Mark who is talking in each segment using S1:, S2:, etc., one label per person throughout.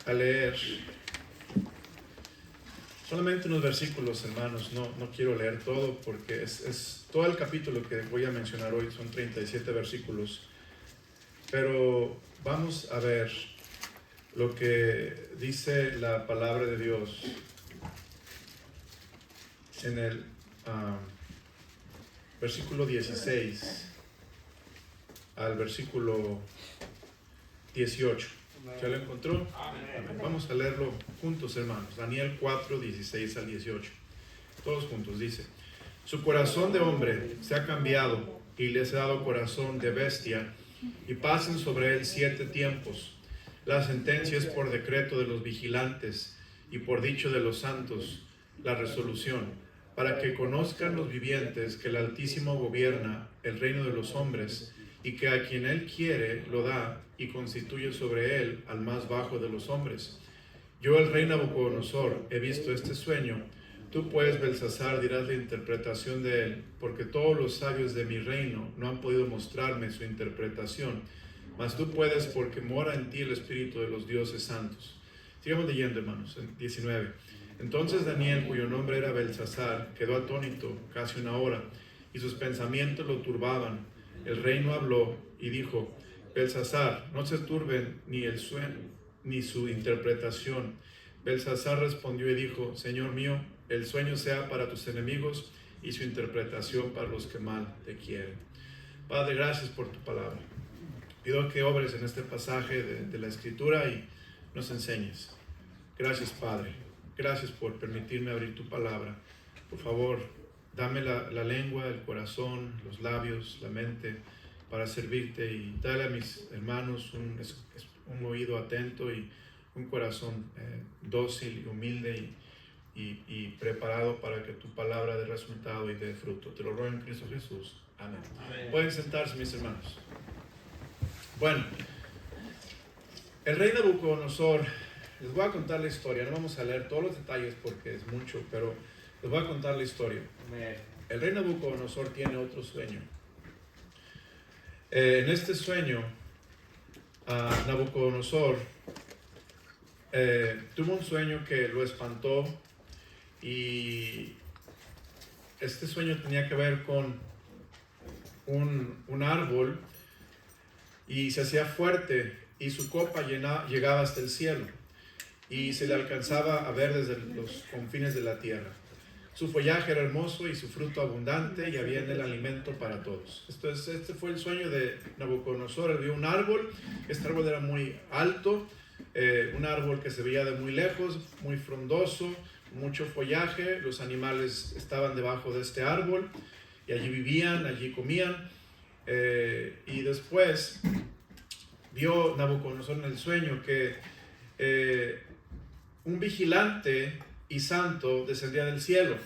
S1: a leer solamente unos versículos, hermanos. No quiero leer todo porque es todo el capítulo que voy a mencionar hoy, son 37 versículos. Pero vamos a ver lo que dice la palabra de Dios en el versículo 16 al versículo 18. ¿Ya lo encontró? Amén. Vamos a leerlo juntos, hermanos. Daniel 4, 16 al 18. Todos juntos dice: su corazón de hombre se ha cambiado y les ha dado corazón de bestia, y pasen sobre él 7 tiempos. La sentencia es por decreto de los vigilantes y por dicho de los santos la resolución, para que conozcan los vivientes que el Altísimo gobierna el reino de los hombres, y que a quien él quiere lo da y constituye sobre él al más bajo de los hombres. Yo, el rey Nabucodonosor, he visto este sueño. Tú pues, Belsasar, dirás la interpretación de él, porque todos los sabios de mi reino no han podido mostrarme su interpretación, mas tú puedes, porque mora en ti el espíritu de los dioses santos. Sigamos leyendo, hermanos, en 19. Entonces Daniel, cuyo nombre era Belsasar, quedó atónito casi una hora, y sus pensamientos lo turbaban. El rey no habló y dijo: Belsasar, no se turben ni el sueño ni su interpretación. Belsasar respondió y dijo: Señor mío, el sueño sea para tus enemigos y su interpretación para los que mal te quieren. Padre, gracias por tu palabra. Pido que obres en este pasaje de la Escritura y nos enseñes. Gracias, Padre. Gracias por permitirme abrir tu palabra. Por favor, dame la lengua, el corazón, los labios, la mente para servirte, y dale a mis hermanos un oído atento y un corazón dócil y humilde y preparado para que tu palabra dé resultado y dé fruto. Te lo ruego en Cristo Jesús. Amén. Amén. Pueden sentarse, mis hermanos. Bueno, el rey Nabucodonosor, les voy a contar la historia. No vamos a leer todos los detalles porque es mucho, pero les voy a contar la historia. El rey Nabucodonosor tiene otro sueño. En este sueño, Nabucodonosor tuvo un sueño que lo espantó, y este sueño tenía que ver con un árbol, y se hacía fuerte, y su copa llegaba hasta el cielo, y se le alcanzaba a ver desde los confines de la tierra. Su follaje era hermoso y su fruto abundante, y había en él alimento para todos. Este fue el sueño de Nabucodonosor. Él vio un árbol. Este árbol era muy alto, un árbol que se veía de muy lejos, muy frondoso, mucho follaje. Los animales estaban debajo de este árbol y allí vivían, allí comían. Y después vio Nabucodonosor en el sueño que un vigilante y santo descendía del cielo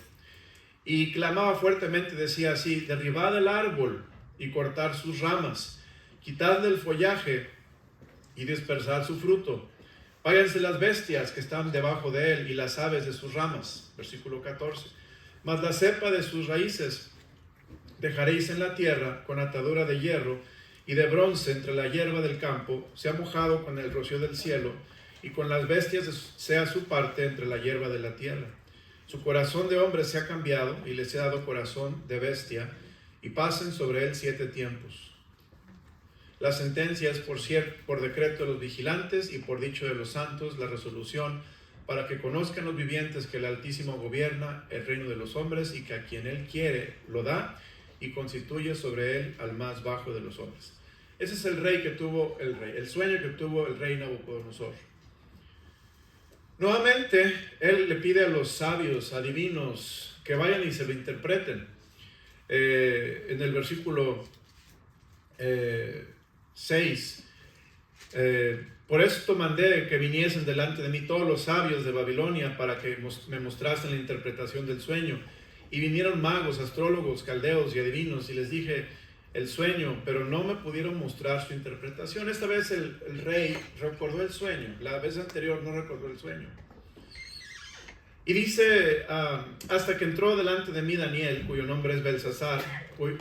S1: y clamaba fuertemente. Decía así: derribad el árbol y cortar sus ramas, quitadle el follaje y dispersad su fruto, váyanse las bestias que están debajo de él y las aves de sus ramas. Versículo 14. Mas la cepa de sus raíces dejaréis en la tierra con atadura de hierro y de bronce entre la hierba del campo, sea mojado con el rocío del cielo, y con las bestias sea su parte entre la hierba de la tierra. Su corazón de hombre se ha cambiado y les he dado corazón de bestia, y pasen sobre él 7 tiempos. La sentencia es por decreto de los vigilantes y por dicho de los santos la resolución, para que conozcan los vivientes que el Altísimo gobierna el reino de los hombres, y que a quien él quiere lo da y constituye sobre él al más bajo de los hombres. Ese es el sueño que tuvo el rey Nabucodonosor. Nuevamente, él le pide a los sabios, adivinos, que vayan y se lo interpreten. En el versículo 6, por esto mandé que viniesen delante de mí todos los sabios de Babilonia para que me mostrasen la interpretación del sueño. Y vinieron magos, astrólogos, caldeos y adivinos, y les dije el sueño, pero no me pudieron mostrar su interpretación. Esta vez el rey recordó el sueño. La vez anterior no recordó el sueño. Y dice, hasta que entró delante de mí Daniel, cuyo nombre es Belsasar,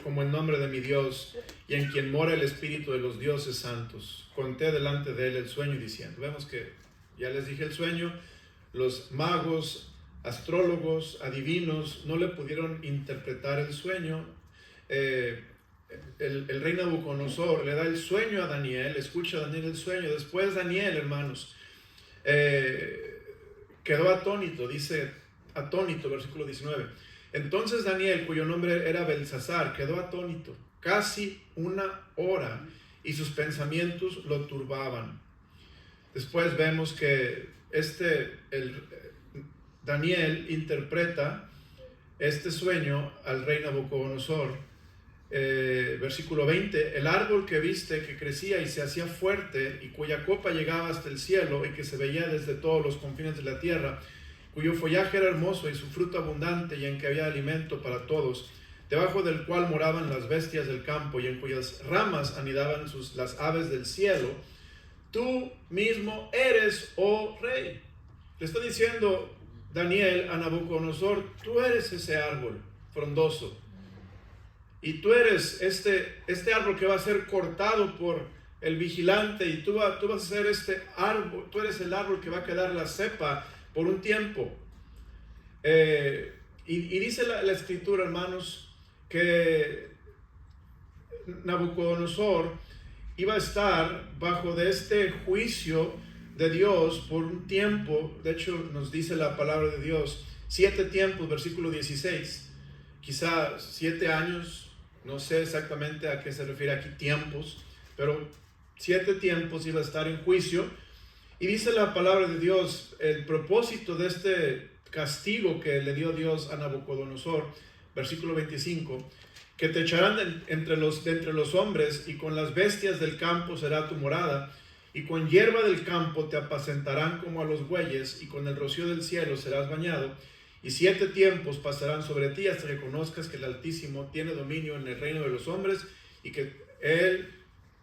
S1: como el nombre de mi Dios, y en quien mora el espíritu de los dioses santos. Conté delante de él el sueño diciendo. Vemos que Ya les dije el sueño. Los magos, astrólogos, adivinos no le pudieron interpretar el sueño. El rey Nabucodonosor le da el sueño a Daniel, escucha a Daniel el sueño. Después Daniel, hermanos, quedó atónito, dice atónito, versículo 19. Entonces Daniel, cuyo nombre era Belsasar, quedó atónito casi 1 hora y sus pensamientos lo turbaban. Después vemos que Daniel interpreta este sueño al rey Nabucodonosor. Versículo 20: el árbol que viste que crecía y se hacía fuerte y cuya copa llegaba hasta el cielo y que se veía desde todos los confines de la tierra, cuyo follaje era hermoso y su fruto abundante y en que había alimento para todos, debajo del cual moraban las bestias del campo y en cuyas ramas anidaban las aves del cielo, tú mismo eres, oh rey. Le está diciendo Daniel a Nabucodonosor: tú eres ese árbol frondoso. Y tú eres este árbol que va a ser cortado por el vigilante, y tú vas a ser este árbol, tú eres el árbol que va a quedar la cepa por un tiempo. Y dice la escritura, hermanos, que Nabucodonosor iba a estar bajo de este juicio de Dios por un tiempo. De hecho, nos dice la palabra de Dios, 7 tiempos, versículo 16. Quizá 7 años. No sé exactamente a qué se refiere aquí tiempos, pero 7 tiempos iba a estar en juicio. Y dice la palabra de Dios, el propósito de este castigo que le dio Dios a Nabucodonosor, versículo 25, que te echarán de entre los hombres, y con las bestias del campo será tu morada, y con hierba del campo te apacentarán como a los bueyes, y con el rocío del cielo serás bañado. Y 7 tiempos pasarán sobre ti hasta que conozcas que el Altísimo tiene dominio en el reino de los hombres y que Él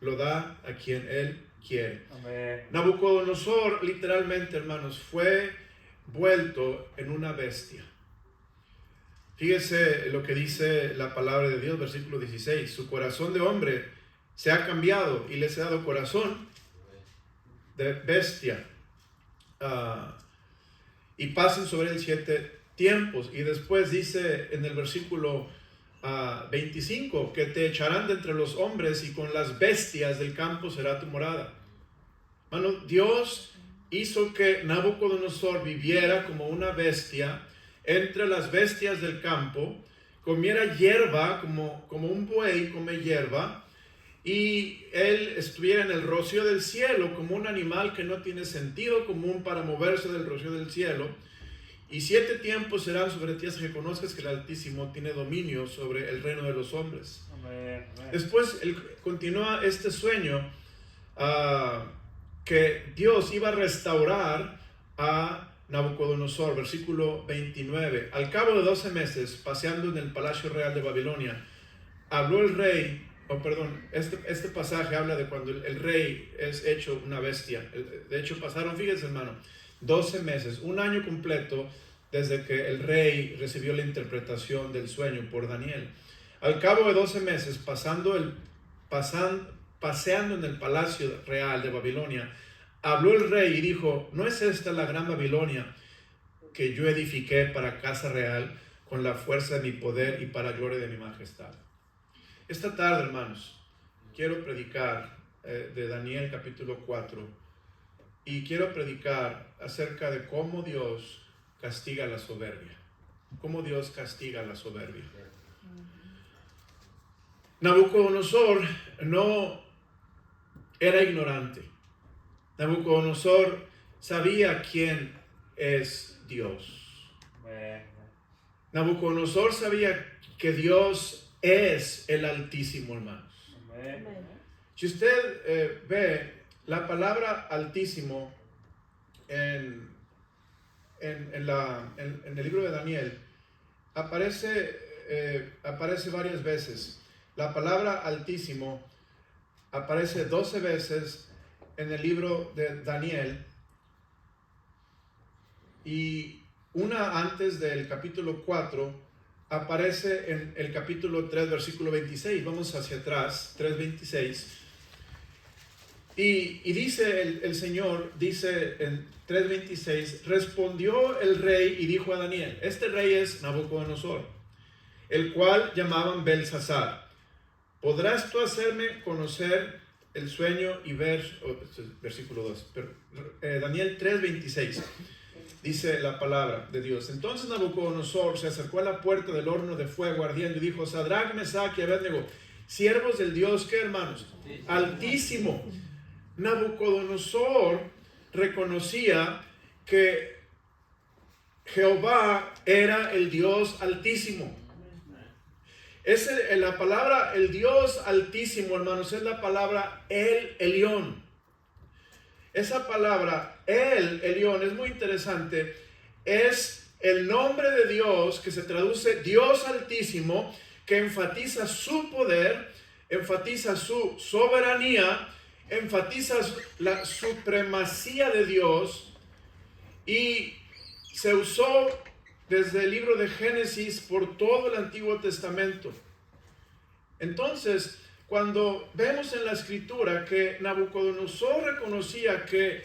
S1: lo da a quien Él quiere. Amén. Nabucodonosor, literalmente, hermanos, fue vuelto en una bestia. Fíjese lo que dice la palabra de Dios, versículo 16. Su corazón de hombre se ha cambiado y les he dado corazón de bestia. Y pasen sobre él 7 tiempos. Y después dice en el versículo 25, que te echarán de entre los hombres y con las bestias del campo será tu morada. Hermano, Dios hizo que Nabucodonosor viviera como una bestia entre las bestias del campo, comiera hierba como un buey come hierba, y él estuviera en el rocío del cielo como un animal que no tiene sentido común para moverse del rocío del cielo. Y 7 tiempos serán sobre ti hasta que conozcas que el Altísimo tiene dominio sobre el reino de los hombres. Amén. Después él continúa este sueño, que Dios iba a restaurar a Nabucodonosor, versículo 29. Al cabo de 12 meses, paseando en el palacio real de Babilonia, habló el rey. Este pasaje habla de cuando el rey es hecho una bestia. De hecho, pasaron, fíjense, hermano, 12 meses, 1 año completo desde que el rey recibió la interpretación del sueño por Daniel. Al cabo de 12 meses, paseando en el palacio real de Babilonia, habló el rey y dijo: ¿no es esta la gran Babilonia que yo edifiqué para casa real con la fuerza de mi poder y para gloria de mi majestad? Esta tarde, hermanos, quiero predicar de Daniel capítulo 4, y quiero predicar acerca de cómo Dios castiga la soberbia. Cómo Dios castiga la soberbia. Nabucodonosor no era ignorante. Nabucodonosor sabía quién es Dios. Nabucodonosor sabía que Dios es el Altísimo, hermanos. Si usted ve la palabra Altísimo en el libro de Daniel, aparece varias veces. La palabra Altísimo aparece 12 veces en el libro de Daniel, y una antes del capítulo 4 aparece en el capítulo 3, versículo 26. Vamos hacia atrás, 3:26. Y dice el Señor, dice en 3:26, respondió el rey y dijo a Daniel, este rey es Nabucodonosor, el cual llamaban Belsasar. ¿Podrás tú hacerme conocer el sueño y ver, versículo 2, Daniel 3:26, dice la palabra de Dios. Entonces Nabucodonosor se acercó a la puerta del horno de fuego ardiendo y dijo, Sadrach, Mesach y Abednego, siervos del Dios, ¿qué hermanos? Altísimo. Nabucodonosor reconocía que Jehová era el Dios altísimo. La palabra el Dios altísimo, hermanos, es la palabra El Elión. Esa palabra El Elión es muy interesante. Es el nombre de Dios que se traduce Dios altísimo, que enfatiza su poder, enfatiza su soberanía, enfatiza la supremacía de Dios, y se usó desde el libro de Génesis por todo el Antiguo Testamento. Entonces, cuando vemos en la Escritura que Nabucodonosor reconocía que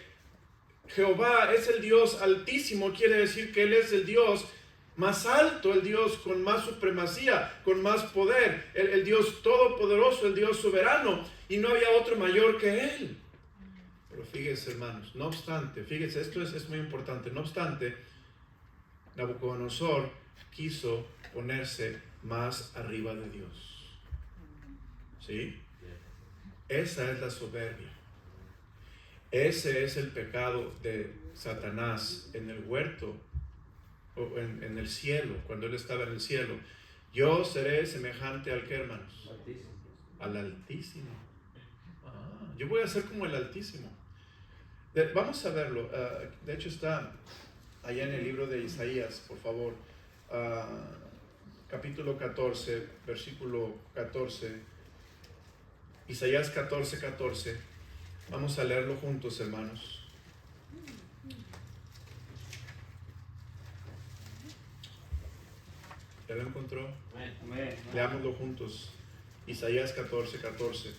S1: Jehová es el Dios altísimo, quiere decir que Él es el Dios más alto, el Dios con más supremacía, con más poder, el Dios todopoderoso, el Dios soberano, y no había otro mayor que Él. Pero fíjense, hermanos, no obstante, fíjense, esto es muy importante, no obstante, Nabucodonosor quiso ponerse más arriba de Dios. ¿Sí? Esa es la soberbia. Ese es el pecado de Satanás en el huerto, o en el cielo, cuando él estaba en el cielo. Yo seré semejante al que, hermanos, al Altísimo. Yo voy a ser como el Altísimo. Vamos a verlo. De hecho está allá en el libro de Isaías, por favor, capítulo 14, versículo 14. Isaías 14, 14. Vamos a leerlo juntos, hermanos. ¿Ya lo encontró? Leámoslo juntos. Isaías 14, 14.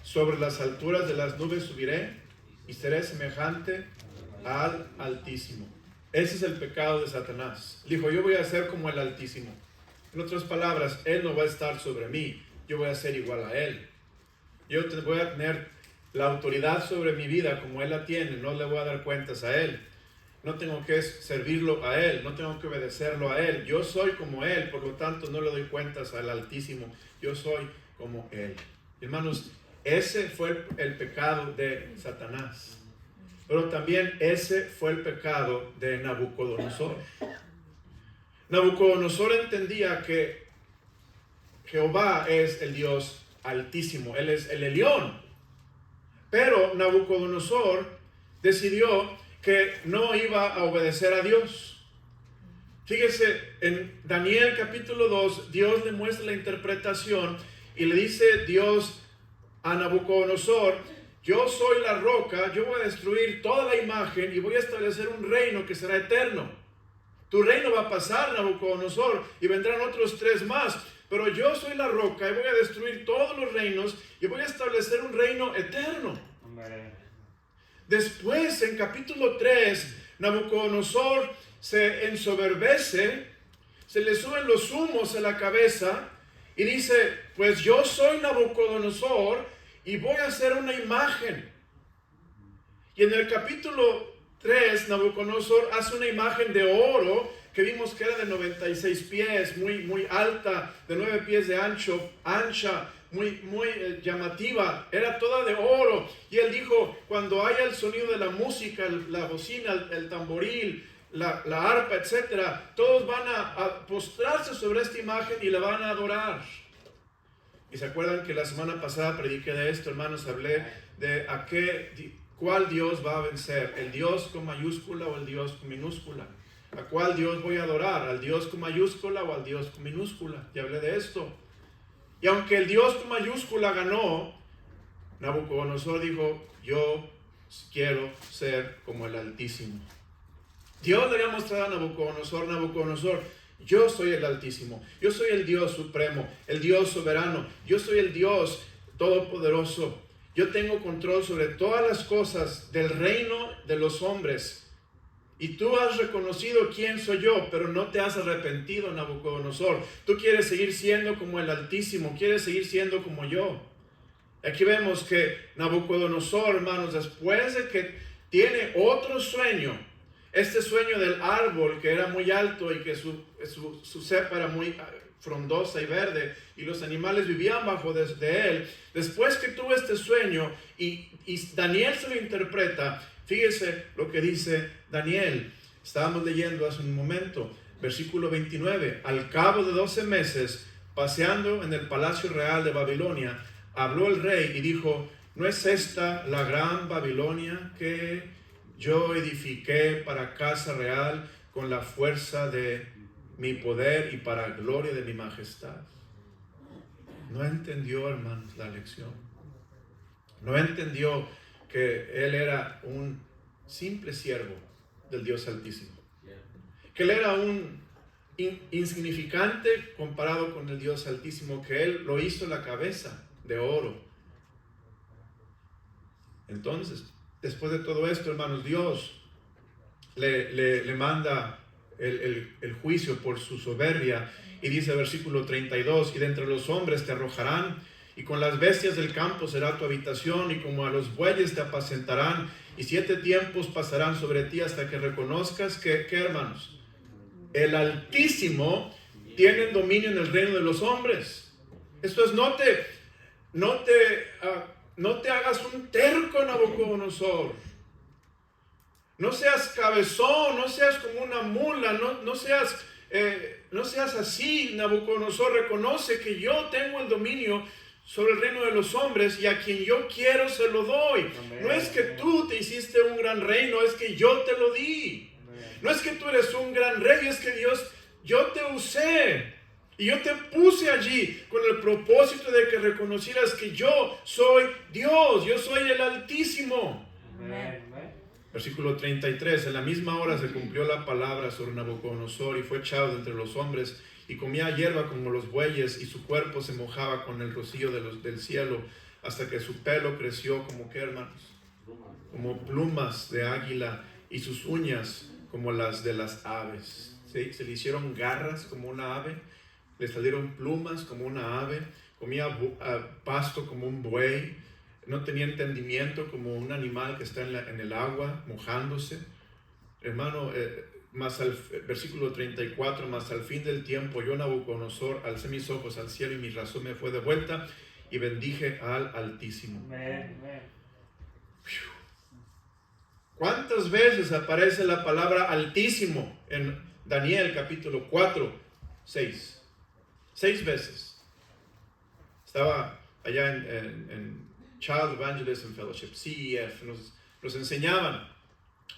S1: Sobre las alturas de las nubes subiré y seré semejante al Altísimo. Ese es el pecado de Satanás. Dijo, yo voy a ser como el Altísimo. En otras palabras, Él no va a estar sobre mí, yo voy a ser igual a Él. Yo voy a tener la autoridad sobre mi vida como Él la tiene, no le voy a dar cuentas a Él. No tengo que servirlo a Él, no tengo que obedecerlo a Él. Yo soy como Él, por lo tanto no le doy cuentas al Altísimo. Yo soy como Él. Hermanos, ese fue el pecado de Satanás. Pero también ese fue el pecado de Nabucodonosor. Nabucodonosor entendía que Jehová es el Dios altísimo, Él es el Elión. Pero Nabucodonosor decidió que no iba a obedecer a Dios. Fíjese, en Daniel capítulo 2, Dios le muestra la interpretación y le dice Dios a Nabucodonosor, yo soy la roca, yo voy a destruir toda la imagen y voy a establecer un reino que será eterno. Tu reino va a pasar, Nabucodonosor, y vendrán otros 3 más, pero yo soy la roca y voy a destruir todos los reinos y voy a establecer un reino eterno. Amén. Después, en capítulo 3, Nabucodonosor se ensoberbece, se le suben los humos a la cabeza y dice, pues yo soy Nabucodonosor y voy a hacer una imagen. Y en el capítulo 3, Nabucodonosor hace una imagen de oro que vimos que era de 96 pies, muy alta, de 9 pies de ancho, ancha, muy llamativa, era toda de oro. Y él dijo, cuando haya el sonido de la música, la bocina, el tamboril, la arpa, etcétera, todos van a postrarse sobre esta imagen y la van a adorar. Y se acuerdan que la semana pasada prediqué de esto, hermanos, hablé de cuál Dios va a vencer, el Dios con mayúscula o el Dios con minúscula. ¿A cuál Dios voy a adorar? ¿Al Dios con mayúscula o al Dios con minúscula? Ya hablé de esto. Y aunque el Dios con mayúscula ganó, Nabucodonosor dijo, yo quiero ser como el Altísimo. Dios le había mostrado a Nabucodonosor, yo soy el Altísimo, yo soy el Dios supremo, el Dios soberano, yo soy el Dios todopoderoso. yo tengo control sobre todas las cosas del reino de los hombres. Y tú has reconocido quién soy yo, pero no te has arrepentido, Nabucodonosor. Tú quieres seguir siendo como el Altísimo, quieres seguir siendo como yo. Aquí vemos que Nabucodonosor, hermanos, después de que tiene otro sueño, este sueño del árbol que era muy alto y que su cepa era muy frondosa y verde, y los animales vivían bajo de él. Después que tuvo este sueño y Daniel se lo interpreta, fíjese lo que dice Daniel. Estábamos leyendo hace un momento, versículo 29. Al cabo de 12 meses, paseando en el palacio real de Babilonia, habló el rey y dijo: ¿no es esta la gran Babilonia que yo edifiqué para casa real con la fuerza de mi poder y para gloria de mi majestad? No entendió, hermanos, la lección. No entendió que él era un simple siervo del Dios Altísimo. Que él era un insignificante comparado con el Dios Altísimo, que él lo hizo la cabeza de oro. Entonces, después de todo esto, hermanos, Dios le manda el juicio por su soberbia, y dice versículo 32: y de entre los hombres te arrojarán, y con las bestias del campo será tu habitación, y como a los bueyes te apacentarán, y 7 tiempos pasarán sobre ti hasta que reconozcas que, ¿qué, hermanos? El Altísimo tiene dominio en el reino de los hombres. Esto es, no te hagas un terco, Nabucodonosor. No seas cabezón, no seas como una mula, no seas así. Nabucodonosor, reconoce que yo tengo el dominio sobre el reino de los hombres, y a quien yo quiero se lo doy. Amén. No es que tú te hiciste un gran reino, es que yo te lo di. Amén. No es que tú eres un gran rey, es que yo te usé. Y yo te puse allí con el propósito de que reconocieras que yo soy Dios, yo soy el Altísimo. Amén. Versículo 33, en la misma hora se cumplió la palabra sobre Nabucodonosor, y fue echado de entre los hombres, y comía hierba como los bueyes, y su cuerpo se mojaba con el rocío del cielo, hasta que su pelo creció como, ¿qué, hermanos? Como plumas de águila, y sus uñas como las de las aves. ¿Sí? Se le hicieron garras como una ave, le salieron plumas como una ave, comía pasto como un buey, no tenía entendimiento como un animal que está en el agua mojándose. Hermano, versículo 34, más al fin del tiempo yo, Nabucodonosor, alcé mis ojos al cielo, y mi razón me fue de vuelta, y bendije al Altísimo. Amén. ¿Cuántas veces aparece la palabra Altísimo en Daniel capítulo 4? 6 veces. Estaba allá en Child Evangelism Fellowship, CEF, nos enseñaban,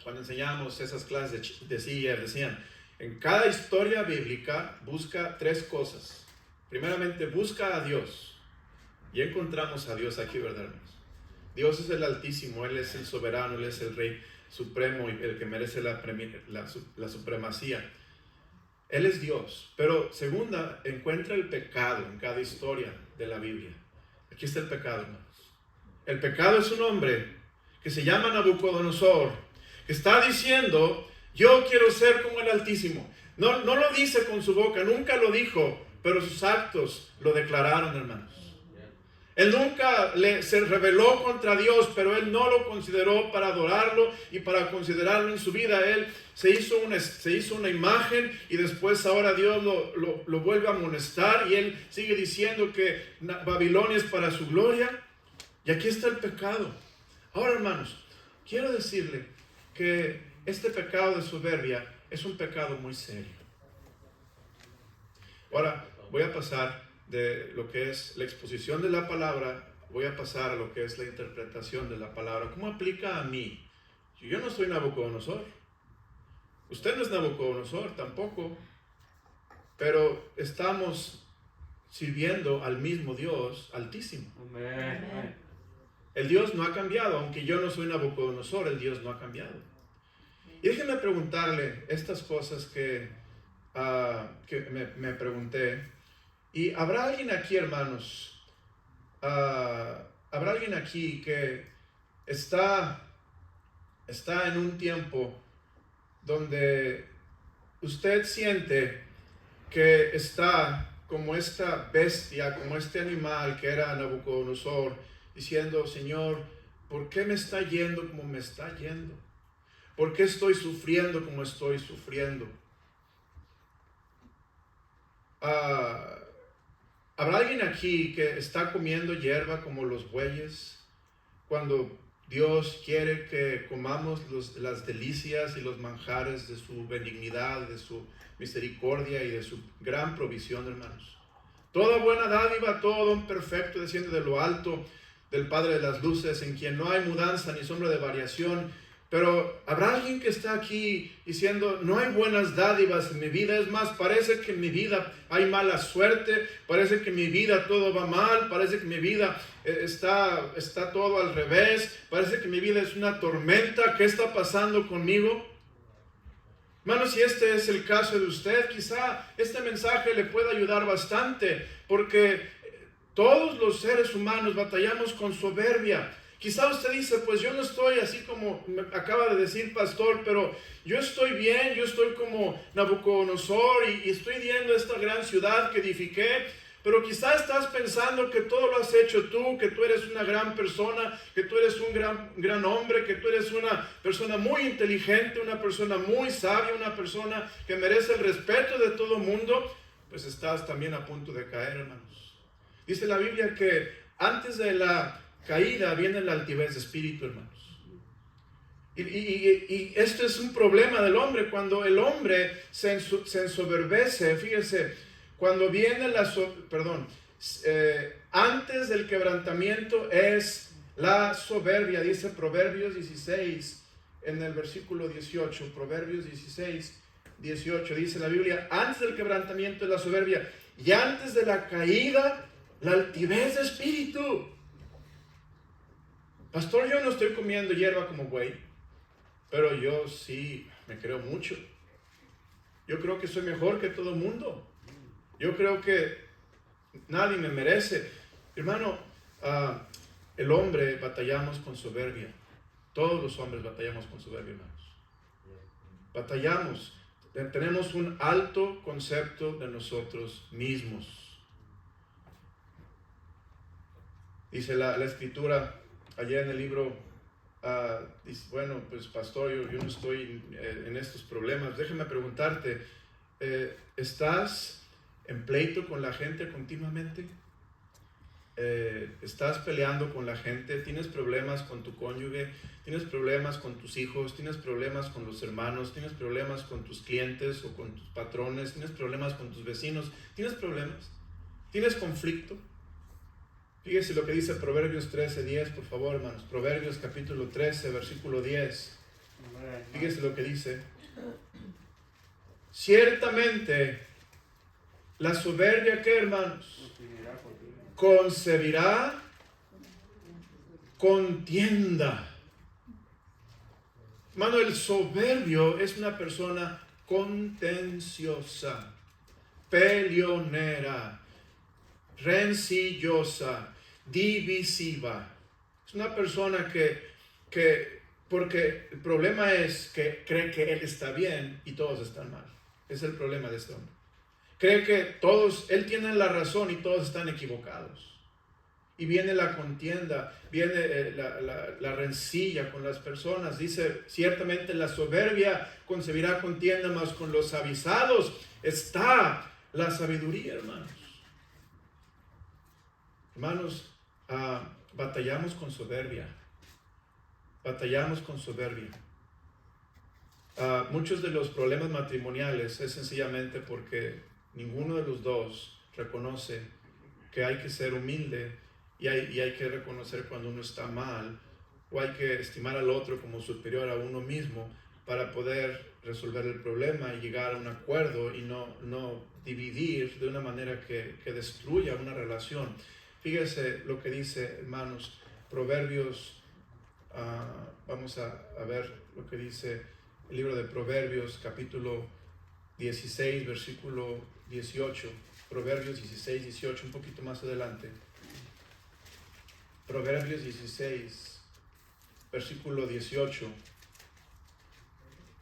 S1: cuando enseñábamos esas clases de CEF, decían: en cada historia bíblica busca 3 cosas. Primeramente, busca a Dios, y encontramos a Dios aquí, ¿verdad, hermanos? Dios es el Altísimo, Él es el soberano, Él es el Rey Supremo, y el que merece la supremacía. Él es Dios. Pero segunda, encuentra el pecado en cada historia de la Biblia. Aquí está el pecado, hermanos. El pecado es un hombre que se llama Nabucodonosor, que está diciendo: yo quiero ser como el Altísimo. No lo dice con su boca, nunca lo dijo, pero sus actos lo declararon, hermanos. Él nunca se rebeló contra Dios, pero él no lo consideró para adorarlo y para considerarlo en su vida. Él se hizo una imagen, y después ahora Dios lo vuelve a amonestar, y él sigue diciendo que Babilonia es para su gloria. Y aquí está el pecado. Ahora, hermanos, quiero decirle que este pecado de soberbia es un pecado muy serio. Ahora voy a pasar de lo que es la exposición de la palabra, voy a pasar a lo que es la interpretación de la palabra. ¿Cómo aplica a mí? Yo no soy Nabucodonosor. Usted no es Nabucodonosor tampoco. Pero estamos sirviendo al mismo Dios Altísimo. Amén. El Dios no ha cambiado. Aunque yo no soy Nabucodonosor, el Dios no ha cambiado. Y déjenme preguntarle estas cosas que me pregunté. Y habrá alguien aquí, hermanos, ¿Habrá alguien aquí que está en un tiempo donde usted siente que está como esta bestia, como este animal que era Nabucodonosor, diciendo: Señor, ¿por qué me está yendo como me está yendo? ¿Por qué estoy sufriendo como estoy sufriendo? ¿Habrá alguien aquí que está comiendo hierba como los bueyes cuando Dios quiere que comamos las delicias y los manjares de su benignidad, de su misericordia y de su gran provisión, hermanos? Toda buena dádiva, todo don perfecto desciende de lo alto, del Padre de las luces, en quien no hay mudanza ni sombra de variación. Pero habrá alguien que está aquí diciendo: no hay buenas dádivas en mi vida. Es más, parece que en mi vida hay mala suerte, parece que en mi vida todo va mal, parece que mi vida está todo al revés, parece que mi vida es una tormenta. ¿Qué está pasando conmigo? Hermano, si este es el caso de usted, quizá este mensaje le pueda ayudar bastante, porque todos los seres humanos batallamos con soberbia. Quizá usted dice: pues yo no estoy así como me acaba de decir pastor, pero yo estoy bien, yo estoy como Nabucodonosor y estoy viendo esta gran ciudad que edifiqué. Pero quizá estás pensando que todo lo has hecho tú, que tú eres una gran persona, que tú eres un gran hombre, que tú eres una persona muy inteligente, una persona muy sabia, una persona que merece el respeto de todo el mundo. Pues estás también a punto de caer, hermanos. Dice la Biblia que antes de la caída viene la altivez de espíritu, hermanos. Y esto es un problema del hombre. Cuando el hombre se ensoberbece, fíjese, cuando viene antes del quebrantamiento es la soberbia. Dice Proverbios 16 en el versículo 18. Proverbios 16, 18 dice la Biblia: antes del quebrantamiento es la soberbia, y antes de la caída la altivez de espíritu. Pastor, yo no estoy comiendo hierba como güey, pero yo sí me creo mucho. Yo creo que soy mejor que todo el mundo. Yo creo que nadie me merece. Hermano, el hombre batallamos con soberbia. Todos los hombres batallamos con soberbia, hermanos. Batallamos. Tenemos un alto concepto de nosotros mismos. Dice la escritura allá en el libro, dice: bueno, pues pastor, yo no estoy en estos problemas. Déjame preguntarte, ¿estás en pleito con la gente continuamente? ¿Estás peleando con la gente? ¿Tienes problemas con tu cónyuge? ¿Tienes problemas con tus hijos? ¿Tienes problemas con los hermanos? ¿Tienes problemas con tus clientes o con tus patrones? ¿Tienes problemas con tus vecinos? ¿Tienes problemas? ¿Tienes conflicto? Fíjese lo que dice Proverbios 13:10, por favor, hermanos. Proverbios capítulo 13, versículo 10. Fíjese lo que dice: ciertamente la soberbia, ¿qué, hermanos? Concebirá contienda. Hermano, el soberbio es una persona contenciosa, peleonera, rencillosa, divisiva. Es una persona que porque el problema es que cree que él está bien y todos están mal. Es el problema de este hombre. Cree que él tiene la razón y todos están equivocados. Y viene la contienda, viene la rencilla con las personas. Dice: ciertamente la soberbia concebirá contienda, mas con los avisados está la sabiduría, hermanos. Hermanos, batallamos con soberbia. Batallamos con soberbia. Muchos de los problemas matrimoniales es sencillamente porque ninguno de los dos reconoce que hay que ser humilde y hay que reconocer cuando uno está mal, o hay que estimar al otro como superior a uno mismo para poder resolver el problema y llegar a un acuerdo y no dividir de una manera que destruya una relación. Fíjese lo que dice, hermanos, Proverbios, vamos a ver lo que dice el libro de Proverbios, capítulo 16, versículo 18. Proverbios 16, 18, un poquito más adelante. Proverbios 16, versículo 18.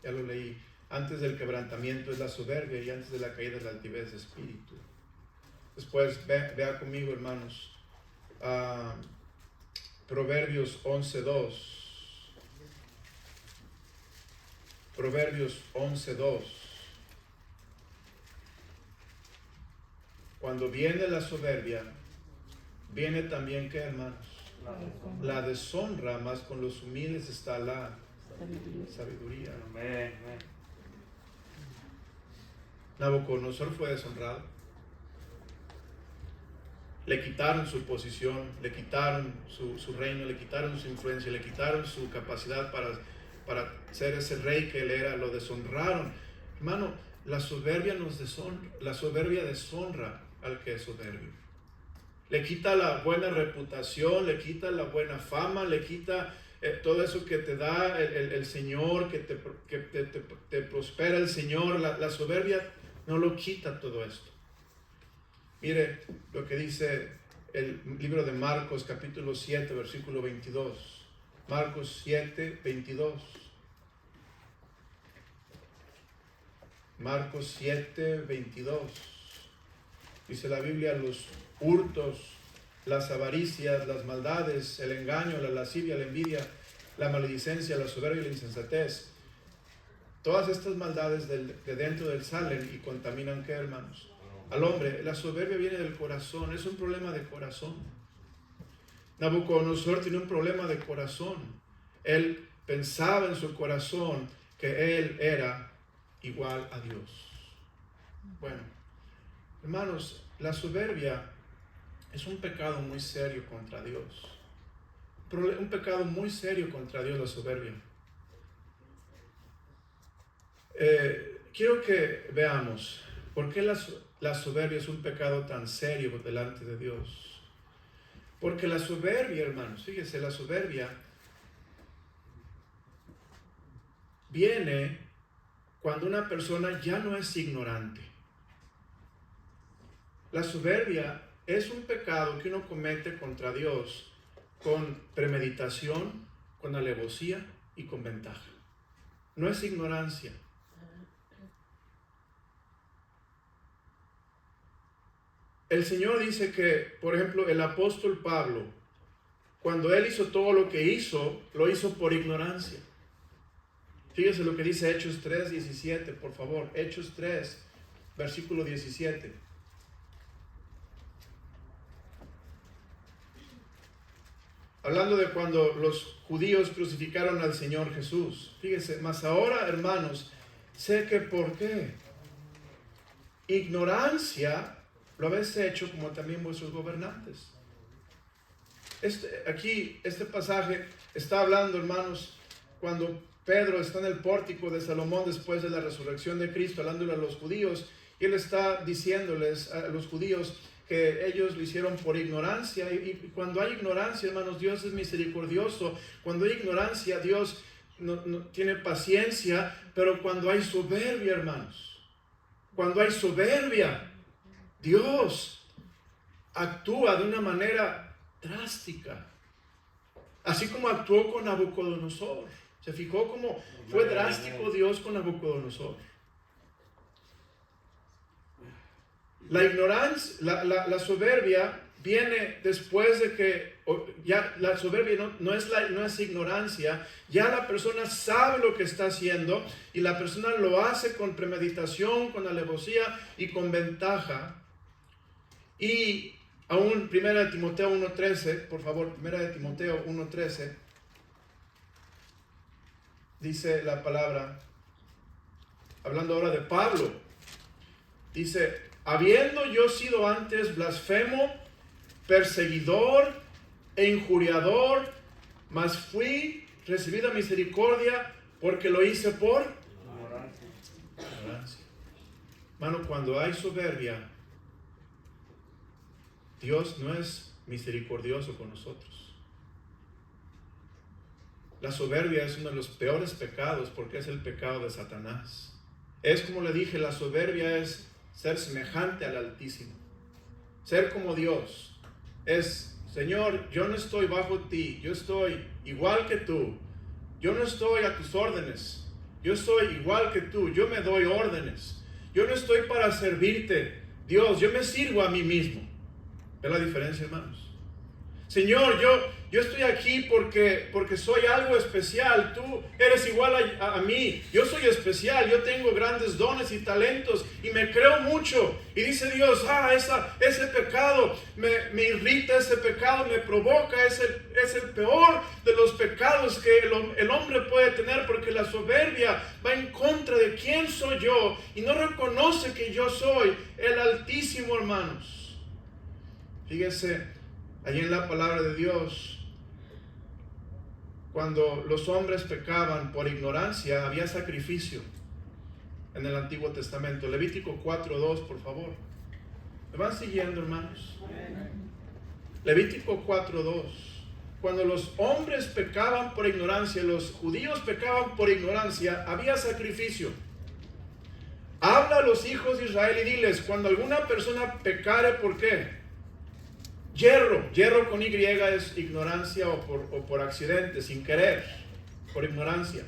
S1: Ya lo leí. Antes del quebrantamiento es la soberbia y antes de la caída es la altivez de espíritu. Después, vea conmigo, hermanos, Proverbios 11:2. Proverbios 11:2. Cuando viene la soberbia, viene también, ¿qué, hermanos? La deshonra, más con los humildes está la sabiduría.
S2: Amén.
S1: Nabucodonosor fue deshonrado. Le quitaron su posición, le quitaron su reino, le quitaron su influencia, le quitaron su capacidad para ser ese rey que él era, lo deshonraron. Hermano, la soberbia deshonra al que es soberbio. Le quita la buena reputación, le quita la buena fama, le quita todo eso que te da el Señor, que te prospera el Señor. La soberbia no lo quita todo esto. Mire lo que dice el libro de Marcos, capítulo 7, versículo 22. Marcos 7, 22. Marcos 7, 22. Dice la Biblia: los hurtos, las avaricias, las maldades, el engaño, la lascivia, la envidia, la maledicencia, la soberbia y la insensatez. Todas estas maldades de dentro del salen y contaminan, ¿qué, hermanos? Al hombre. La soberbia viene del corazón, es un problema de corazón. Nabucodonosor tiene un problema de corazón. Él pensaba en su corazón que él era igual a Dios. Bueno, hermanos, la soberbia es un pecado muy serio contra Dios. Un pecado muy serio contra Dios, la soberbia. Quiero que veamos por qué la soberbia es un pecado tan serio delante de Dios. Porque la soberbia, hermanos, fíjese, la soberbia viene cuando una persona ya no es ignorante. La soberbia es un pecado que uno comete contra Dios con premeditación, con alevosía y con ventaja. No es ignorancia. El Señor dice que, por ejemplo, el apóstol Pablo, cuando él hizo todo lo que hizo, lo hizo por ignorancia. Fíjese lo que dice Hechos 3, 17, por favor. Hechos 3, versículo 17. Hablando de cuando los judíos crucificaron al Señor Jesús. Fíjese, mas ahora, hermanos, sé que por qué. Ignorancia lo habéis hecho como también vuestros gobernantes. Este pasaje está hablando, hermanos, cuando Pedro está en el pórtico de Salomón después de la resurrección de Cristo, hablándole a los judíos, y él está diciéndoles a los judíos que ellos lo hicieron por ignorancia. Y cuando hay ignorancia, hermanos, Dios es misericordioso. Cuando hay ignorancia, Dios no tiene paciencia. Pero cuando hay soberbia, hermanos, cuando hay soberbia, Dios actúa de una manera drástica, así como actuó con Nabucodonosor. ¿Se fijó cómo fue drástico Dios con Nabucodonosor? La ignorancia, la soberbia viene después de que ya la soberbia no es ignorancia. Ya la persona sabe lo que está haciendo y la persona lo hace con premeditación, con alevosía y con ventaja. Y aún 1 Timoteo 1:13, por favor, 1 Timoteo 1:13, dice la palabra, hablando ahora de Pablo, dice: habiendo yo sido antes blasfemo, perseguidor e injuriador, mas fui recibida misericordia porque lo hice por ignorancia. Hermano, cuando hay soberbia, Dios no es misericordioso con nosotros. La soberbia es uno de los peores pecados porque es el pecado de Satanás. Es como le dije, la soberbia es ser semejante al Altísimo. Ser como Dios es Señor, yo no estoy bajo ti, yo estoy igual que tú. Yo no estoy a tus órdenes, yo soy igual que tú, yo me doy órdenes. Yo no estoy para servirte, Dios, yo me sirvo a mí mismo. ¿Ves la diferencia, hermanos? Señor, yo estoy aquí porque soy algo especial. Tú eres igual a mí. Yo soy especial. Yo tengo grandes dones y talentos y me creo mucho. Y dice Dios, ese pecado me irrita, ese pecado me provoca. Es el peor de los pecados que el hombre puede tener, porque la soberbia va en contra de quién soy yo y no reconoce que yo soy el Altísimo, hermanos. Fíjese, allí en la palabra de Dios, cuando los hombres pecaban por ignorancia, había sacrificio en el Antiguo Testamento. Levítico 4:2, por favor. ¿Me van siguiendo, hermanos? Levítico 4:2. Cuando los hombres pecaban por ignorancia, los judíos pecaban por ignorancia, había sacrificio. Habla a los hijos de Israel y diles, cuando alguna persona pecare, ¿por qué? Yerro con Y es ignorancia o por accidente, sin querer, por ignorancia.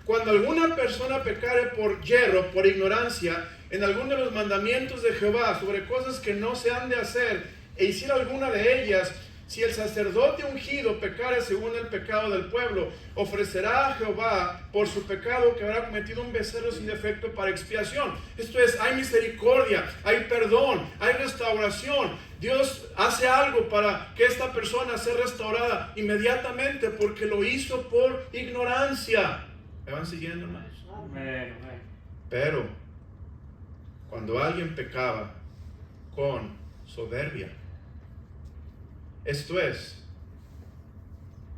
S1: Cuando alguna persona pecare por yerro, por ignorancia, en alguno de los mandamientos de Jehová sobre cosas que no se han de hacer, e hiciera alguna de ellas, si el sacerdote ungido pecare según el pecado del pueblo, ofrecerá a Jehová por su pecado que habrá cometido un becerro sin defecto para expiación. Esto es, hay misericordia, hay perdón, hay restauración. Dios hace algo para que esta persona sea restaurada inmediatamente porque lo hizo por ignorancia. ¿Me van siguiendo, hermanos? Pero cuando alguien pecaba con soberbia, esto es,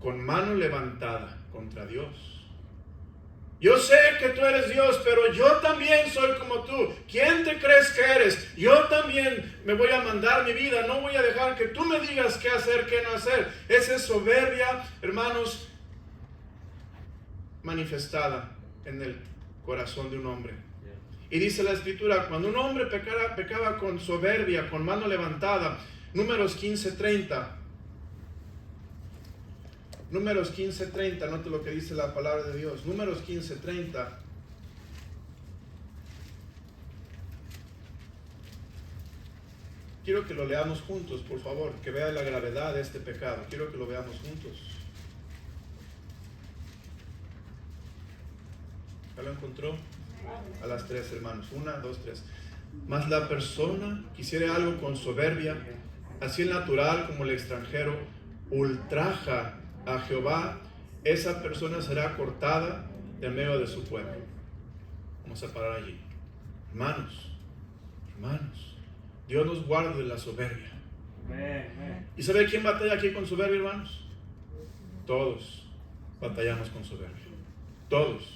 S1: con mano levantada contra Dios. Yo sé que tú eres Dios, pero yo también soy como tú. ¿Quién te crees que eres? Yo también me voy a mandar mi vida. No voy a dejar que tú me digas qué hacer, qué no hacer. Esa es soberbia, hermanos, manifestada en el corazón de un hombre. Y dice la Escritura, cuando un hombre pecaba con soberbia, con mano levantada, Números 15:30. Números 15:30, note lo que dice la palabra de Dios. Números 15:30. Quiero que lo leamos juntos, por favor, que vea la gravedad de este pecado. Quiero que lo veamos juntos. ¿Ya lo encontró? A las 3, hermanos. 1, 2, 3. Mas la persona que hiciere algo con soberbia, así el natural como el extranjero, ultraja a Jehová, esa persona será cortada de en medio de su pueblo. Vamos a parar allí. Hermanos, Dios nos guarda de la soberbia. ¿Y sabe quién batalla aquí con soberbia, hermanos? Todos batallamos con soberbia. Todos.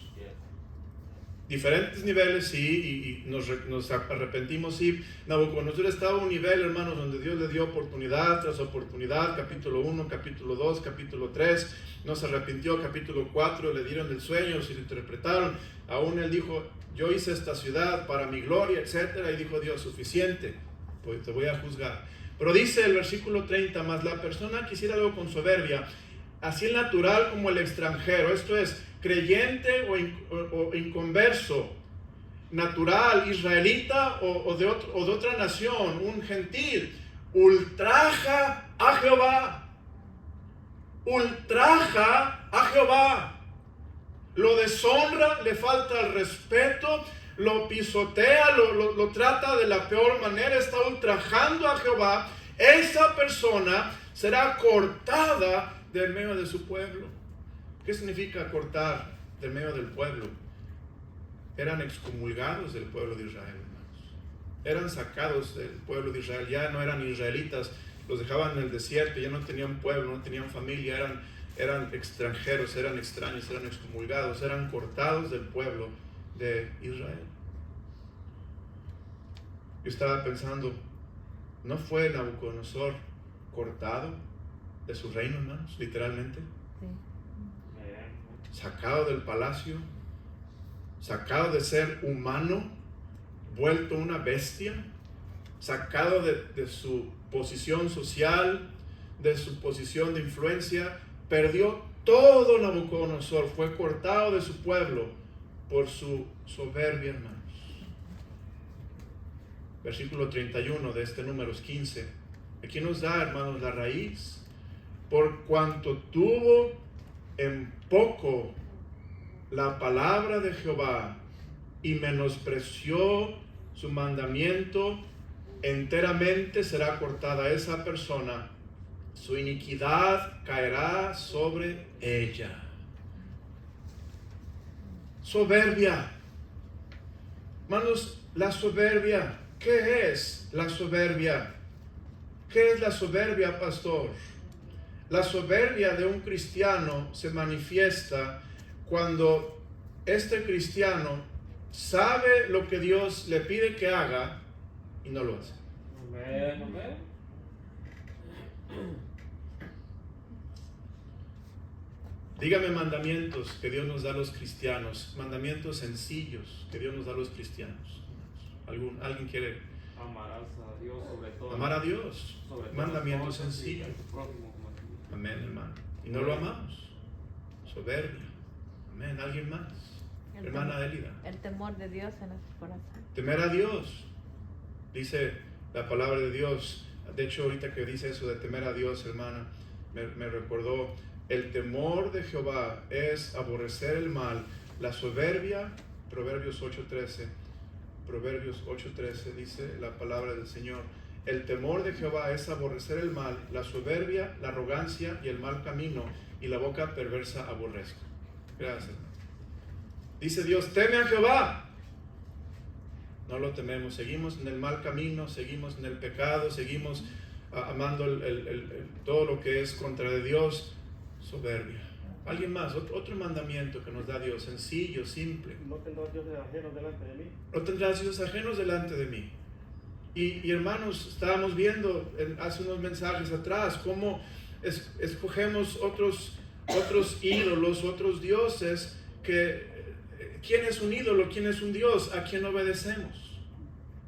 S1: Diferentes niveles, sí, y nos arrepentimos, sí. Nabucodonosor estaba a un nivel, hermanos, donde Dios le dio oportunidad tras oportunidad, capítulo 1, capítulo 2, capítulo 3, no se arrepintió, capítulo 4, le dieron el sueño, se lo interpretaron, aún él dijo, yo hice esta ciudad para mi gloria, etcétera, y dijo Dios, suficiente, pues te voy a juzgar. Pero dice el versículo 30, más la persona que hiciera algo con soberbia, así el natural como el extranjero, esto es, creyente o inconverso, natural, israelita o de otra nación, un gentil, ultraja a Jehová, lo deshonra, le falta el respeto, lo pisotea, lo trata de la peor manera, está ultrajando a Jehová. Esa persona será cortada del medio de su pueblo. ¿Qué significa cortar del medio del pueblo? Eran excomulgados del pueblo de Israel, hermanos. Eran sacados del pueblo de Israel, ya no eran israelitas, los dejaban en el desierto, ya no tenían pueblo, no tenían familia, eran extranjeros, eran extraños, eran excomulgados, eran cortados del pueblo de Israel. Yo estaba pensando, ¿no fue Nabucodonosor cortado de su reino, hermanos? Literalmente. Sacado del palacio, sacado de ser humano, vuelto una bestia, sacado de su posición social, de su posición de influencia, perdió todo Nabucodonosor, fue cortado de su pueblo por su soberbia, hermanos. Versículo 31 de este Números 15. Aquí nos da, hermanos, la raíz. Por cuanto tuvo en poco la palabra de Jehová y menospreció su mandamiento, enteramente será cortada esa persona, su iniquidad caerá sobre ella. Soberbia. Hermanos, la soberbia. ¿Qué es la soberbia? ¿Qué es la soberbia, pastor? La soberbia de un cristiano se manifiesta cuando este cristiano sabe lo que Dios le pide que haga y no lo hace.
S2: Amén, amén.
S1: Dígame mandamientos que Dios nos da a los cristianos, mandamientos sencillos que Dios nos da a los cristianos. ¿Alguien quiere?
S2: Amarás a Dios sobre todo.
S1: Amar a Dios, mandamiento sencillo. Amén, hermano. Y no lo amamos. Soberbia. Amén. ¿Alguien más? Hermana Elida.
S3: El temor de Dios en nuestro corazón.
S1: Temer a Dios. Dice la palabra de Dios. De hecho, ahorita que dice eso de temer a Dios, hermana, me recordó. El temor de Jehová es aborrecer el mal. La soberbia, Proverbios 8:13. Proverbios 8:13 dice la palabra del Señor. El temor de Jehová es aborrecer el mal, la soberbia, la arrogancia y el mal camino, y la boca perversa aborrezco. Gracias. Dice Dios, teme a Jehová. No lo tememos, seguimos en el mal camino, seguimos en el pecado, seguimos amando todo lo que es contra de Dios. Soberbia. ¿Alguien más? Otro mandamiento que nos da Dios, sencillo, simple.
S4: No tendrás dioses ajenos delante de mí.
S1: No tendrás dioses ajenos delante de mí. Y hermanos, estábamos viendo hace unos mensajes atrás cómo escogemos otros ídolos, otros dioses. ¿Quién es un ídolo? ¿Quién es un dios? ¿A quién obedecemos?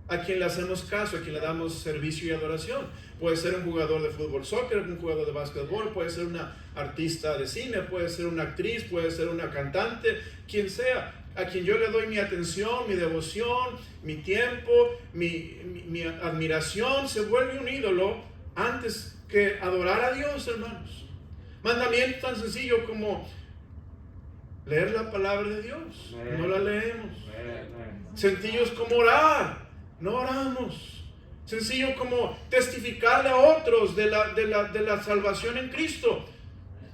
S1: ¿A quién le hacemos caso? ¿A quién le damos servicio y adoración? Puede ser un jugador de fútbol, soccer, un jugador de básquetbol, puede ser una artista de cine, puede ser una actriz, puede ser una cantante, quien sea. A quien yo le doy mi atención, mi devoción, mi tiempo, mi admiración, se vuelve un ídolo antes que adorar a Dios, hermanos. Mandamiento tan sencillo como leer la palabra de Dios, no la leemos. Sencillos como orar, no oramos. Sencillo como testificarle a otros de la salvación en Cristo,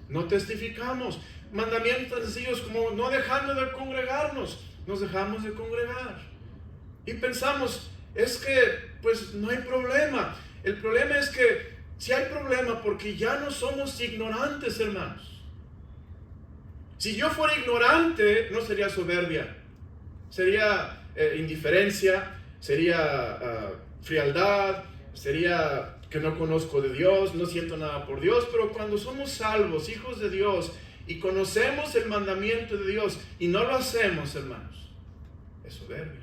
S1: no testificamos. Mandamientos tan sencillos como no dejando de congregarnos, nos dejamos de congregar. Y pensamos, es que pues no hay problema. El problema es que si hay problema porque ya no somos ignorantes, hermanos. Si yo fuera ignorante, no sería soberbia. Sería indiferencia, sería frialdad, sería que no conozco de Dios, no siento nada por Dios. Pero cuando somos salvos, hijos de Dios, y conocemos el mandamiento de Dios y no lo hacemos, hermanos, es soberbia.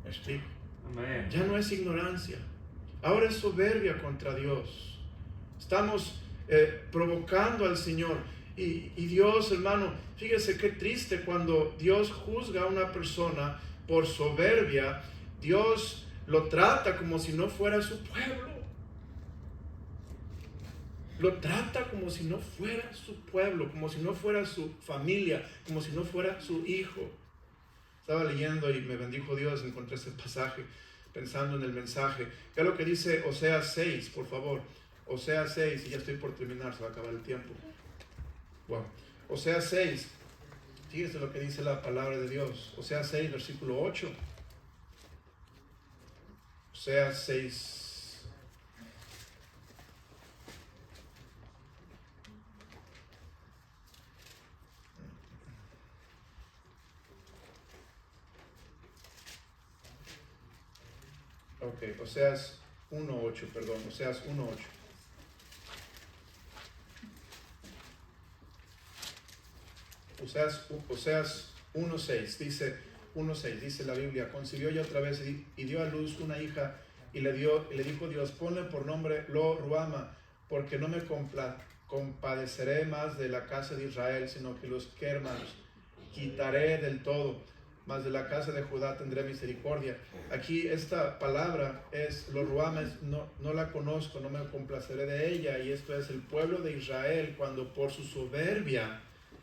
S1: ¿Me explico?
S2: Amén.
S1: Ya no es ignorancia, ahora es soberbia contra Dios. Estamos provocando al Señor. Y Dios, hermano, fíjese qué triste cuando Dios juzga a una persona por soberbia. Dios lo trata como si no fuera su pueblo. Lo trata como si no fuera su pueblo, como si no fuera su familia, como si no fuera su hijo. Estaba leyendo y me bendijo Dios, encontré ese pasaje, pensando en el mensaje. ¿Qué es lo que dice Oseas 6, por favor? Oseas 6, y ya estoy por terminar, se va a acabar el tiempo. Wow. Oseas 6, fíjese lo que dice la palabra de Dios. Oseas 6, versículo 8. Oseas 6. Ok, Oseas 1.8, perdón, Oseas 1.8. Oseas 1.6, dice la Biblia, concibió ya otra vez y dio a luz una hija y le dijo Dios, ponle por nombre Lo Ruama, porque no me compadeceré más de la casa de Israel, sino que los que, hermanos, quitaré del todo, mas de la casa de Judá tendré misericordia. Aquí esta palabra es, los ruames, no la conozco, no me complaceré de ella, y esto es el pueblo de Israel cuando por su soberbia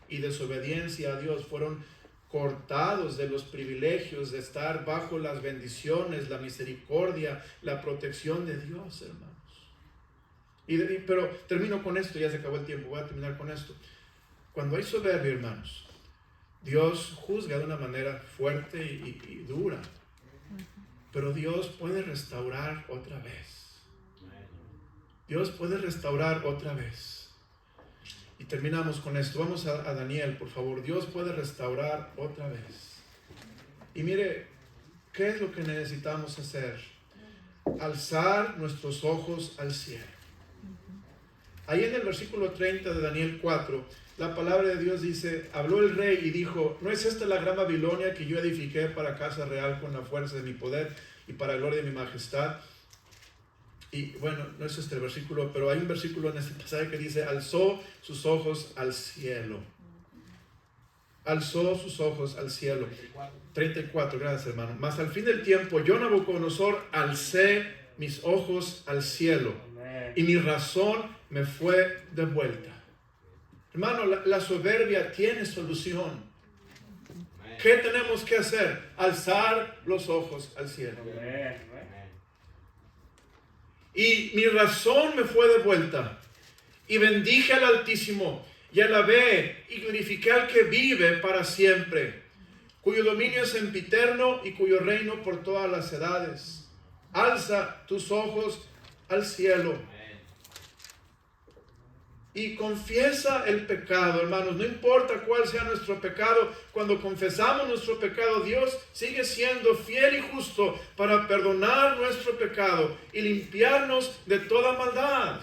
S1: y desobediencia a Dios fueron cortados de los privilegios de estar bajo las bendiciones, la misericordia, la protección de Dios, hermanos. Pero termino con esto, ya se acabó el tiempo, voy a terminar con esto. Cuando hay soberbia, hermanos, Dios juzga de una manera fuerte y dura, pero Dios puede restaurar otra vez. Dios puede restaurar otra vez. Y terminamos con esto. Vamos a Daniel, por favor. Dios puede restaurar otra vez. Y mire, ¿qué es lo que necesitamos hacer? Alzar nuestros ojos al cielo. Ahí en el versículo 30 de Daniel 4, la palabra de Dios dice, habló el rey y dijo, ¿no es esta la gran Babilonia que yo edifiqué para casa real con la fuerza de mi poder y para la gloria de mi majestad? Y bueno, no es este el versículo, pero hay un versículo en este pasaje que dice, alzó sus ojos al cielo. Alzó sus ojos al cielo. 34, gracias hermano. Mas al fin del tiempo, yo Nabucodonosor alcé mis ojos al cielo y mi razón me fue de vuelta. Hermano, la soberbia tiene solución. ¿Qué tenemos que hacer? Alzar los ojos al cielo. Y mi razón me fue de vuelta. Y bendije al Altísimo, y alabé y glorifiqué al que vive para siempre, cuyo dominio es sempiterno y cuyo reino por todas las edades. Alza tus ojos al cielo. Y confiesa el pecado, hermanos. No importa cuál sea nuestro pecado, cuando confesamos nuestro pecado, Dios sigue siendo fiel y justo para perdonar nuestro pecado y limpiarnos de toda maldad.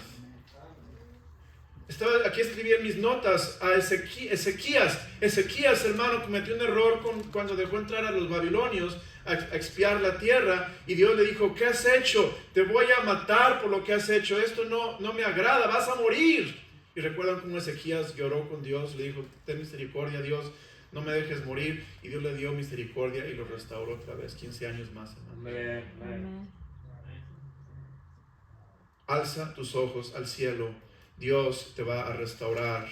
S1: Aquí escribí en mis notas a Ezequías. Ezequías, hermano, cometió un error cuando dejó entrar a los babilonios a expiar la tierra, y Dios le dijo, ¿qué has hecho? Te voy a matar por lo que has hecho. Esto no me agrada, vas a morir. Y recuerdan cómo Ezequías lloró con Dios, le dijo, ten misericordia Dios, no me dejes morir. Y Dios le dio misericordia y lo restauró otra vez, 15 años más, hermano.
S3: Amén.
S1: Alza tus ojos al cielo, Dios te va a restaurar.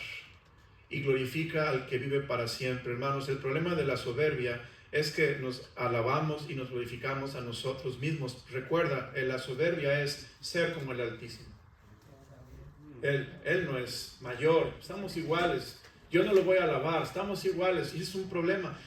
S1: Y glorifica al que vive para siempre. Hermanos, el problema de la soberbia es que nos alabamos y nos glorificamos a nosotros mismos. Recuerda, la soberbia es ser como el Altísimo. Él no es mayor, estamos iguales. Yo no lo voy a alabar, estamos iguales, y es un problema.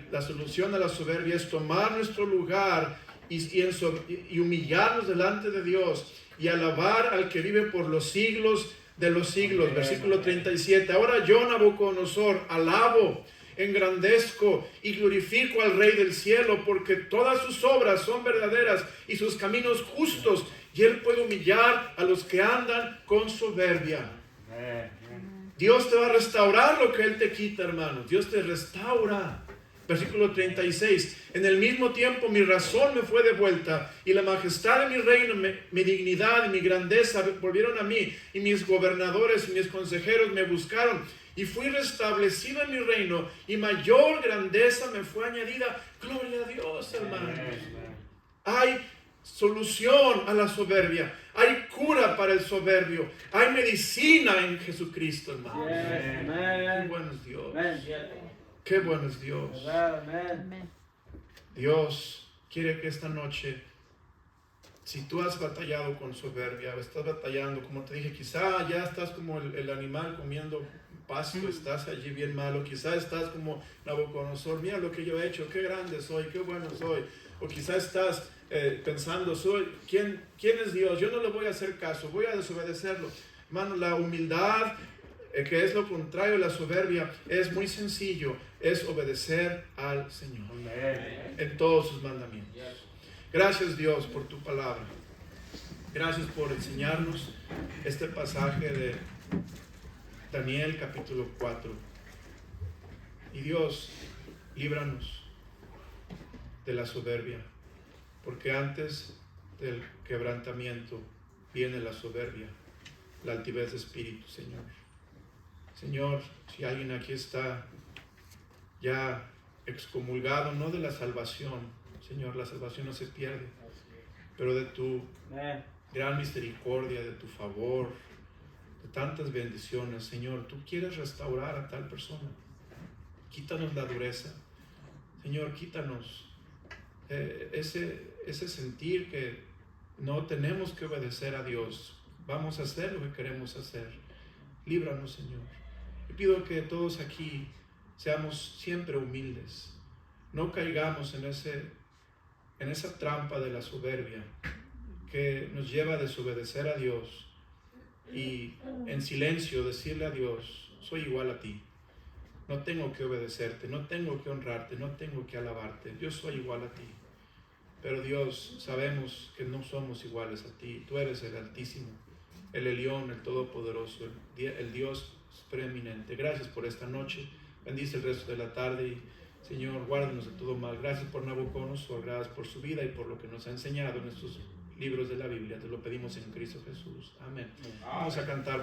S1: La solución a la soberbia es tomar nuestro lugar y humillarnos delante de Dios y alabar al que vive por los siglos de los siglos. Versículo 37. Ahora yo, Nabucodonosor, alabo, engrandezco y glorifico al Rey del cielo, porque todas sus obras son verdaderas y sus caminos justos, y Él puede humillar a los que andan con soberbia. Dios te va a restaurar lo que Él te quita, hermanos. Dios te restaura. Versículo 36. En el mismo tiempo mi razón me fue de vuelta, y la majestad de mi reino, mi dignidad y mi grandeza volvieron a mí, y mis gobernadores y mis consejeros me buscaron, y fui restablecido en mi reino, y mayor grandeza me fue añadida. Gloria a Dios, hermanos. Hay solución a la soberbia, hay cura para el soberbio, hay medicina en Jesucristo, hermanos. Qué bueno es Dios. Qué bueno es Dios.
S3: Amén.
S1: Dios quiere que esta noche, si tú has batallado con soberbia, o estás batallando, como te dije, quizá ya estás como el animal comiendo pasto, estás allí bien malo, quizá estás como Nabucodonosor, mira lo que yo he hecho, qué grande soy, qué bueno soy, o quizá estás pensando, ¿quién es Dios? Yo no le voy a hacer caso, voy a desobedecerlo. Hermano, la humildad, que es lo contrario de la soberbia, es muy sencillo, es obedecer al Señor en todos sus mandamientos. Gracias, Dios, por tu palabra. Gracias por enseñarnos este pasaje de Daniel capítulo 4. Y Dios, líbranos de la soberbia, porque antes del quebrantamiento viene la soberbia. la altivez de espíritu, Señor. Señor, si alguien aquí está ya excomulgado, no de la salvación, Señor, la salvación no se pierde, pero de tu gran misericordia, de tu favor, de tantas bendiciones, Señor, tú quieres restaurar a tal persona. Quítanos la dureza, Señor, quítanos ese sentir que no tenemos que obedecer a Dios, vamos a hacer lo que queremos hacer. Líbranos, Señor. Y pido que todos aquí seamos siempre humildes, no caigamos en esa trampa de la soberbia que nos lleva a desobedecer a Dios y en silencio decirle a Dios, soy igual a ti, no tengo que obedecerte, no tengo que honrarte, no tengo que alabarte, yo soy igual a ti. Pero Dios, sabemos que no somos iguales a ti, tú eres el Altísimo, el Elión, el Todopoderoso, el Dios preeminente. Gracias por esta noche, bendice el resto de la tarde y Señor, guárdanos de todo mal. Gracias por Nabucodonosor, gracias por su vida y por lo que nos ha enseñado en estos libros de la Biblia. Te lo pedimos en Cristo Jesús. Amén. Vamos a cantar.